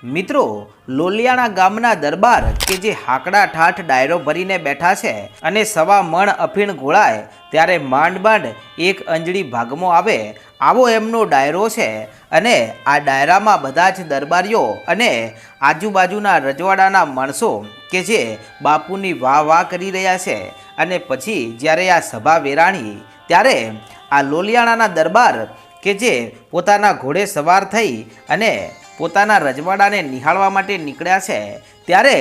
મિત્રો, લોલિયાણા ગામના દરબાર કે જે હાકડા ઠાઠ ડાયરો ભરીને બેઠા છે અને સવા મણ અફીણ ગોળાય ત્યારે માંડ માંડ એક અંજળી ભાગમાં આવે આવો એમનો ડાયરો છે। અને આ ડાયરામાં બધા જ દરબારીઓ અને આજુબાજુના રજવાડાના માણસો કે જે બાપુની વાહ વાહ કરી રહ્યા છે। અને પછી જ્યારે આ સભા વેરાણી ત્યારે આ લોલિયાણાના દરબાર કે જે પોતાના ઘોડે સવાર થઈ અને પોતાના રજવાડાને નિહાળવા માટે નીકળ્યા છે ત્યારે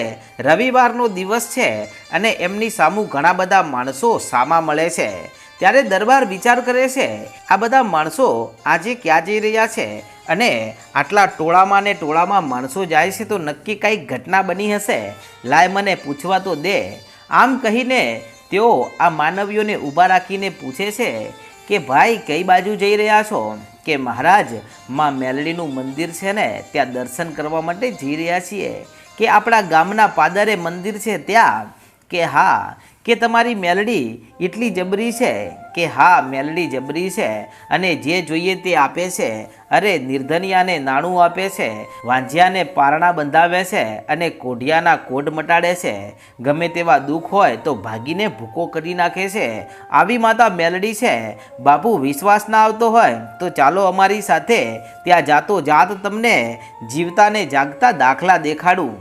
રવિવારનો દિવસ છે અને એમની સામું ઘણા બધા માણસો સામા મળે છે। ત્યારે દરબાર વિચાર કરે છે આ બધા માણસો આજે ક્યાં જઈ રહ્યા છે અને આટલા ટોળામાં ને ટોળામાં માણસો જાય છે તો નક્કી કંઈક ઘટના બની હશે, લાય મને પૂછવા તો દે। આમ કહીને તેઓ આ માનવીઓને ઊભા રાખીને પૂછે છે કે ભાઈ કઈ બાજુ જઈ રહ્યા છો? કે મહારાજ માં મેલડીનું મંદિર છે ને ત્યાં દર્શન કરવા માટે જઈ રહ્યા છીએ। કે આપણા ગામના પાદરે મંદિર છે ત્યાં? કે હા। કે તમારી મેલડી એટલી જબરી છે? કે હા મેલડી જબરી છે અને જે જોઈએ તે આપે છે। અરે નિર્ધનિયાને નાણું આપે છે, વાંઝિયાને પારણા બંધાવે છે અને કોઢિયાના કોઢ મટાડે છે, ગમે તેવા દુઃખ હોય તો ભાગીને ભૂકો કરી નાખે છે। આવી માતા મેલડી છે। બાપુ વિશ્વાસ ના આવતો હોય તો ચાલો અમારી સાથે, ત્યાં જાતો જાત તમને જીવતા ને જાગતા દાખલા દેખાડું।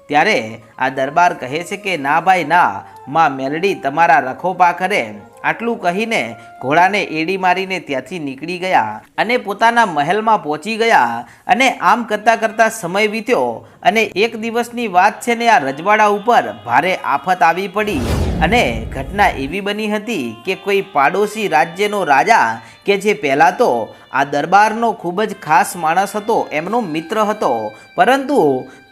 ત્યારે આ દરબાર કહે છે કે ના ભાઈ ના, માં મેલડી તમારા રખોપા કરે। આટલું કહીને ઘોડાને એડી મારીને ત્યાંથી નીકળી ગયા અને પોતાના મહેલમાં પહોંચી ગયા। અને આમ કરતાં કરતાં સમય વીત્યો અને એક દિવસની વાત છે ને આ રજવાડા ઉપર ભારે આફત આવી પડી અને ઘટના એવી બની હતી કે કોઈ પાડોશી રાજ્યનો રાજા કે જે પહેલાં તો આ દરબારનો ખૂબ જ ખાસ માણસ હતો, એમનો મિત્ર હતો, પરંતુ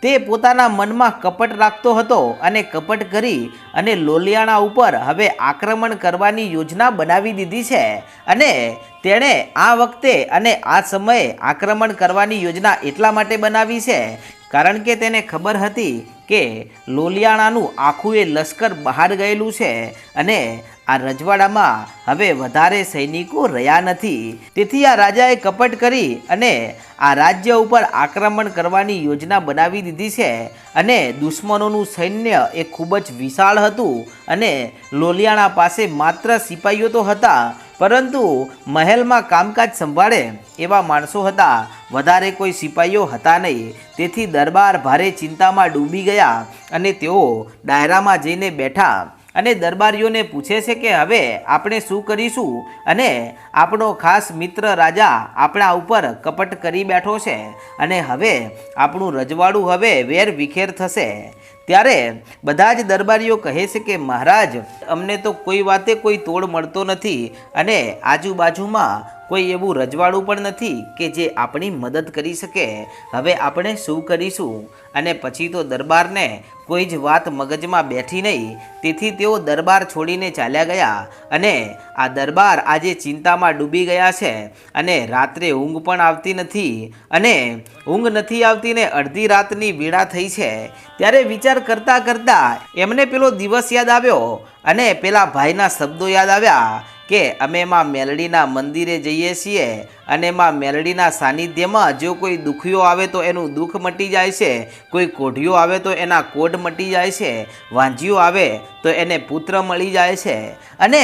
તે પોતાના મનમાં કપટ રાખતો હતો અને કપટ કરી અને લોલિયાણા ઉપર હવે આક્રમણ કરવાની યોજના બનાવી દીધી છે। અને તેણે આ વખતે અને આ સમયે આક્રમણ કરવાની યોજના એટલા માટે બનાવી છે કારણ કે તેને ખબર હતી કે લોલિયાણાનું આખું એ લશ્કર બહાર ગયેલું છે અને આ રજવાડામાં હવે વધારે સૈનિકો રહ્યા નથી। તેથી આ રાજાએ કપટ કરી અને આ રાજ્ય ઉપર આક્રમણ કરવાની યોજના બનાવી દીધી છે અને દુશ્મનોનું સૈન્ય એ ખૂબ જ વિશાળ હતું અને લોલિયાણા પાસે માત્ર સિપાહીઓ તો હતા પરંતુ મહેલમાં કામકાજ સંભાળે એવા માણસો હતા, વધારે કોઈ સિપાહીઓ હતા નહીં। તેથી દરબાર ભારે ચિંતામાં ડૂબી ગયા અને તેઓ ડાયરામાં જઈને બેઠા અને દરબારીઓને પૂછે છે કે હવે આપણે શું કરીશું અને આપણો ખાસ મિત્ર રાજા આપણા ઉપર કપટ કરી બેઠો છે અને હવે આપણું રજવાડું હવે વેર વિખેર થશે। ત્યારે બધા જ દરબારીઓ કહે છે કે મહારાજ અમને તો કોઈ વાતે કોઈ તોડ મળતો નથી અને આજુબાજુમાં કોઈ એવું રજવાડું પણ નથી કે જે આપણી મદદ કરી શકે, હવે આપણે શું કરીશું? અને પછી તો દરબારને કોઈ જ વાત મગજમાં બેઠી નહીં, તેથી તેઓ દરબાર છોડીને ચાલ્યા ગયા અને આ દરબાર આજે ચિંતામાં ડૂબી ગયા છે અને રાત્રે ઊંઘ પણ આવતી નથી અને ઊંઘ નથી આવતી ને અડધી રાતની વેળા થઈ છે। ત્યારે વિચાર કરતાં કરતાં એમને પેલો દિવસ યાદ આવ્યો અને પેલા ભાઈના શબ્દો યાદ આવ્યા કે અમે માં મેલડીના મંદિરે જઈએ છીએ અને માં મેલડીના સાનિધ્યમાં જો કોઈ દુખીઓ આવે તો એનું દુઃખ મટી જાય છે, કોઈ કોઢિયો આવે તો એના કોઢ મટી જાય છે, વાંઝિયો આવે તો એને પુત્ર મળી જાય છે અને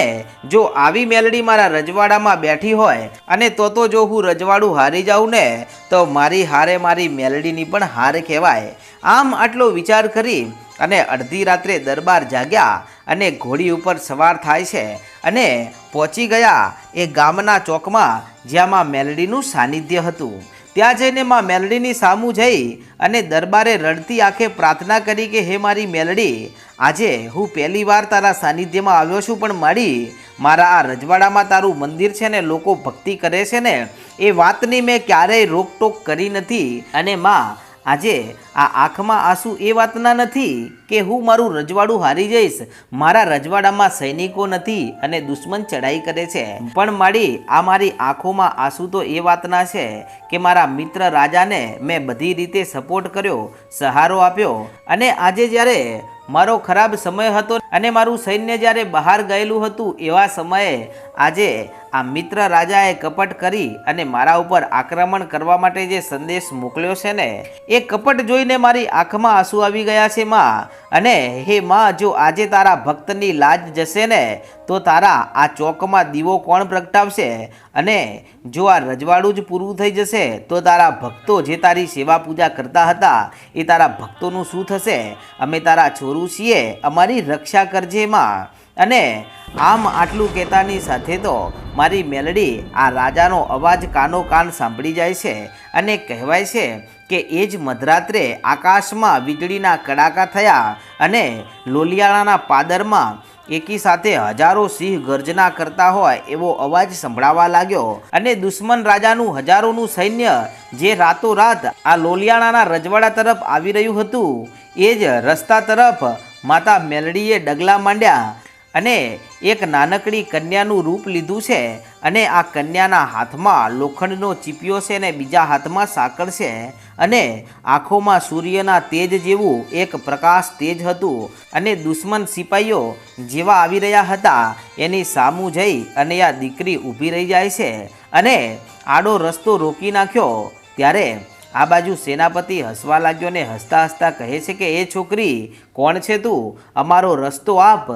જો આવી મેલડી મારા રજવાડામાં બેઠી હોય અને તો જો હું રજવાડું હારી જાઉં ને તો મારી હારે મારી મેલડીની પણ હાર કહેવાય। આમ આટલો વિચાર કરી અને અડધી રાત્રે દરબાર જાગ્યા અને ઘોડી ઉપર સવાર થાય છે અને પહોંચી ગયા એ ગામના ચોકમાં જ્યાં માં મેલડીનું સાનિધ્ય હતું। ત્યાં જઈને માં મેલડીની સામું જઈ અને દરબારે રડતી આંખે પ્રાર્થના કરી કે હે મારી મેલડી, આજે હું પહેલી વાર તારા સાનિધ્યમાં આવ્યો છું પણ મારા આ રજવાડામાં તારું મંદિર છે ને લોકો ભક્તિ કરે છે ને એ વાતની મેં ક્યારેય રોકટોક કરી નથી અને માં આજે આ આંખમાં આંસુ એ વાતના નથી કે હું મારું રજવાડું હારી જઈશ, મારા રજવાડામાં સૈનિકો નથી અને દુશ્મન ચડાઈ કરે છે, પણ આ મારી આંખોમાં આંસુ તો એ વાતના છે કે મારા મિત્ર રાજાને મેં બધી રીતે સપોર્ટ કર્યો, સહારો આપ્યો અને આજે જ્યારે મારો ખરાબ સમય હતો અને મારું સૈન્ય જ્યારે બહાર ગયેલું હતું એવા સમયે આજે આ મિત્ર રાજાએ કપટ કરી અને મારા ઉપર આક્રમણ કરવા માટે જે સંદેશ મોકલ્યો છે ને એ કપટ જોઈને મારી આંખમાં આંસુ આવી ગયા છે માં. અને હે માં, જો આજે તારા ભક્તની લાજ જશે ને તો તારા આ ચોકમાં દીવો કોણ પ્રગટાવશે? અને જો આ રજવાડું જ પૂરું થઈ જશે તો તારા ભક્તો જે તારી સેવા પૂજા કરતા હતા એ તારા ભક્તોનું શું થશે? અમે તારા છોરું છીએ, અમારી રક્ષા કરજે માં. અને આમ આટલું કહેતાની સાથે તો મારી મેલડી આ રાજાનો અવાજ કાનો કાન સાંભળી જાય છે. અને કહેવાય છે કે એ જ મધરાત્રે આકાશમાં વીજળીના કડાકા થયા અને લોલિયાણાના પાદરમાં એકી સાથે હજારો સિંહ ગર્જના કરતા હોય એવો અવાજ સંભળાવા લાગ્યો. અને દુશ્મન રાજાનું હજારોનું સૈન્ય જે રાતોરાત આ લોલિયાણાના રજવાડા તરફ આવી રહ્યું હતું એ જ રસ્તા તરફ માતા મેલડીએ ડગલા માંડ્યા અને એક નાનકડી કન્યાનું રૂપ લીધું છે. અને આ કન્યાના હાથમાં લોખંડનો ચીપિયો છે અને બીજા હાથમાં સાંકળ છે અને આંખોમાં સૂર્યના તેજ જેવું એક પ્રકાશ તેજ હતું. અને દુશ્મન સિપાહીઓ જેવા આવી રહ્યા હતા એની સામું જઈ અને આ દીકરી ઊભી રહી જાય છે અને આડો રસ્તો રોકી નાખ્યો. ત્યારે આ બાજુ સેનાપતિ હસવા લાગ્યો ને હસતા હસતા કહે છે કે એ છોકરી, કોણ છે તું? અમારો રસ્તો આપ.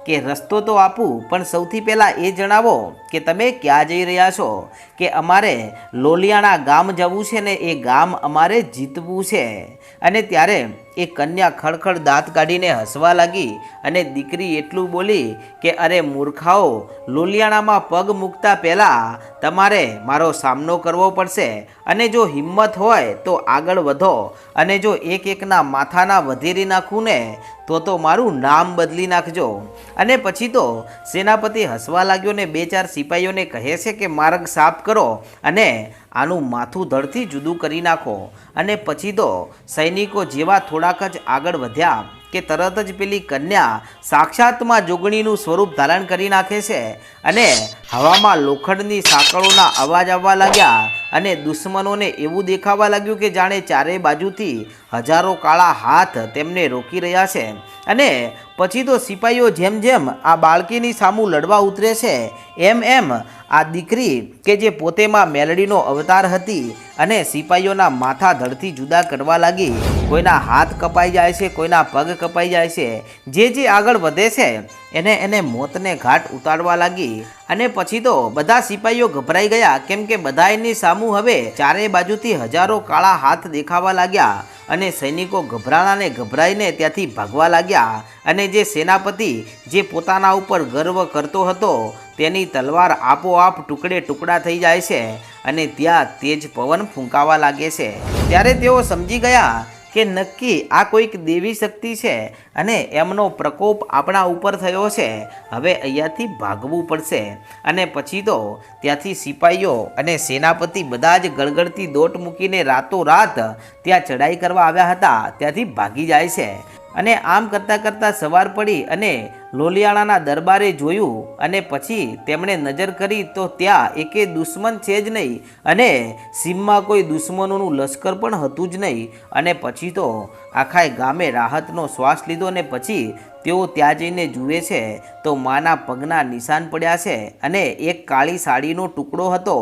કે રસ્તો તો આપું, પણ સૌથી પહેલાં એ જણાવો કે તમે ક્યાં જઈ રહ્યા છો? કે અમારે લોલિયાણા ગામ જવું છે ને એ ગામ અમારે જીતવું છે. અને ત્યારે એ કન્યા ખડખડ દાંત કાઢીને હસવા લાગી અને દીકરી એટલું બોલી કે અરે મૂર્ખાઓ, લોલિયાણામાં પગ મૂકતા પહેલાં તમારે મારો સામનો કરવો પડશે. અને જો હિંમત હોય તો આગળ વધો, અને જો એક એકના માથાના વધેરી નાખું ને તો મારું નામ બદલી નાખજો. અને પછી તો સેનાપતિ હસવા લાગ્યો ને બે ચાર સિપાહીઓને કહે છે કે માર્ગ સાફ કરો અને આનું માથું ધડથી જુદું કરી નાખો. અને પછી તો સૈનિકો જેવા થોડાક જ આગળ વધ્યા કે તરત જ પેલી કન્યા સાક્ષાતમાં જોગણીનું સ્વરૂપ ધારણ કરી નાખે છે અને હવામાં લોખંડની સાંકળોના અવાજ આવવા લાગ્યા. અને દુશ્મનોને એવું દેખાવા લાગ્યું કે જાણે ચારે બાજુથી હજારો કાળા હાથ તેમને રોકી રહ્યા છે. અને પછી તો સિપાહીઓ જેમ જેમ આ બાળકીની સામું લડવા ઉતરે છે એમ એમ આ દીકરી કે જે પોતેમાં મેલડીનો અવતાર હતી અને સિપાહીઓના માથા ધડથી જુદા કરવા લાગી. કોઈના હાથ કપાઈ જાય છે, કોઈના પગ કપાઈ જાય છે. જે આગળ વધે છે એને મોતને ઘાટ ઉતારવા લાગી. અને પછી તો બધા સિપાહીઓ ગભરાઈ ગયા, કેમ કે બધા એની સામું હવે ચારે બાજુથી હજારો કાળા હાથ દેખાવા લાગ્યા. અને સૈનિકો ગભરાઈને ત્યાંથી ભાગવા લાગ્યા. અને જે સેનાપતિ જે પોતાના ઉપર ગર્વ કરતો હતો તેની તલવાર આપોઆપ ટુકડે ટુકડા થઈ જાય છે અને ત્યાં તેજ પવન ફૂંકાવા લાગે છે. ત્યારે તેઓ સમજી ગયા કે નક્કી આ કોઈક દેવી શક્તિ છે અને એમનો પ્રકોપ આપણા ઉપર થયો છે. હવે અહીંયાથી ભાગવું પડશે. અને પછી તો ત્યાંથી સિપાહીઓ અને સેનાપતિ બધા જ ગળગળતી દોટ મૂકીને રાતોરાત ત્યાં ચડાઈ કરવા આવ્યા હતા ત્યાંથી ભાગી જાય છે. અને આમ કરતાં કરતાં સવાર પડી અને લોલિયાણાના દરબારે જોયું અને પછી તેમણે નજર કરી તો ત્યાં એકે દુશ્મન છે જ નહીં અને સીમમાં કોઈ દુશ્મનોનું લશ્કર પણ હતું જ નહીં. અને પછી તો આખાય ગામે રાહતનો શ્વાસ લીધો ને પછી તેઓ ત્યાં જઈને જુએ છે તો માના પગના નિશાન પડ્યા છે અને એક કાળી સાડીનો ટુકડો હતો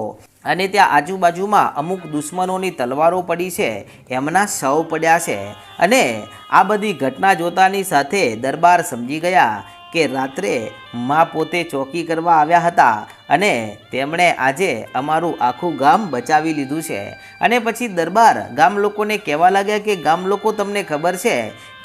અને ત્યાં આજુબાજુમાં અમુક દુશ્મનોની તલવારો પડી છે, એમના શવ પડ્યા છે. અને આ બધી ઘટના જોતાની સાથે દરબાર સમજી ગયા કે રાત્રે મા પોતે ચોકી કરવા આવ્યા હતા અને તેમણે આજે અમારું આખું ગામ બચાવી લીધું છે. અને પછી દરબાર ગામ લોકોને કહેવા લાગ્યા કે ગામ લોકો, તમને ખબર છે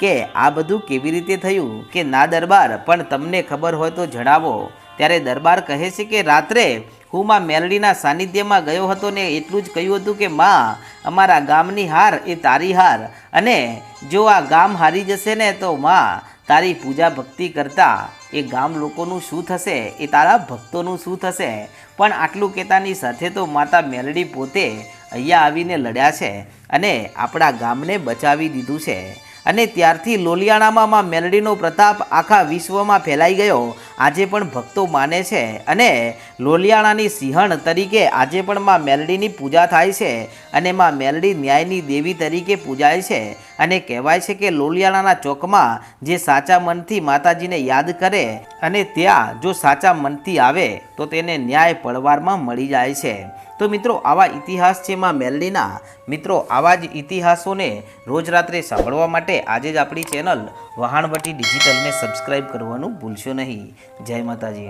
કે આ બધું કેવી રીતે થયું? કે ના દરબાર, પણ તમને ખબર હોય તો જણાવો. ત્યારે દરબાર કહે છે કે રાત્રે હું માં મેલડીના સાનિધ્યમાં ગયો હતો ને એટલું જ કહ્યું હતું કે માં, અમારા ગામની હાર એ તારી હાર, અને જો આ ગામ હારી જશે ને તો માં તારી પૂજા ભક્તિ કરતા એ ગામ લોકોનું શું થશે, એ તારા ભક્તોનું શું થશે? પણ આટલું કહેતાની સાથે તો માતા મેલડી પોતે અહીંયા આવીને લડ્યા છે અને આપણા ગામને બચાવી દીધું છે. અને ત્યારથી લોલિયાણામાં માં મેલડીનો પ્રતાપ આખા વિશ્વમાં ફેલાઈ ગયો આજે પણ ભક્તો માને છે અને લોલિયાણાની સિંહણ તરીકે આજે પણ માં મેલડીની પૂજા થાય છે અને માં મેલડી ન્યાયની દેવી તરીકે પૂજાય છે અને કહેવાય છે કે લોલિયાણાના ચોકમાં જે સાચા મનથી માતાજીને યાદ કરે અને ત્યાં જો સાચા મનથી આવે તો તેને ન્યાય પળવારમાં મળી જાય છે। તો મિત્રો આવા ઇતિહાસ છે માં મેલડીના। મિત્રો આવા જ ઇતિહાસોને રોજ રાત્રે સાંભળવા માટે આજે જ આપણી ચેનલ વહાણવટી ડિજિટલને સબસ્ક્રાઈબ કરવાનું ભૂલશો નહીં। જય માતાજી।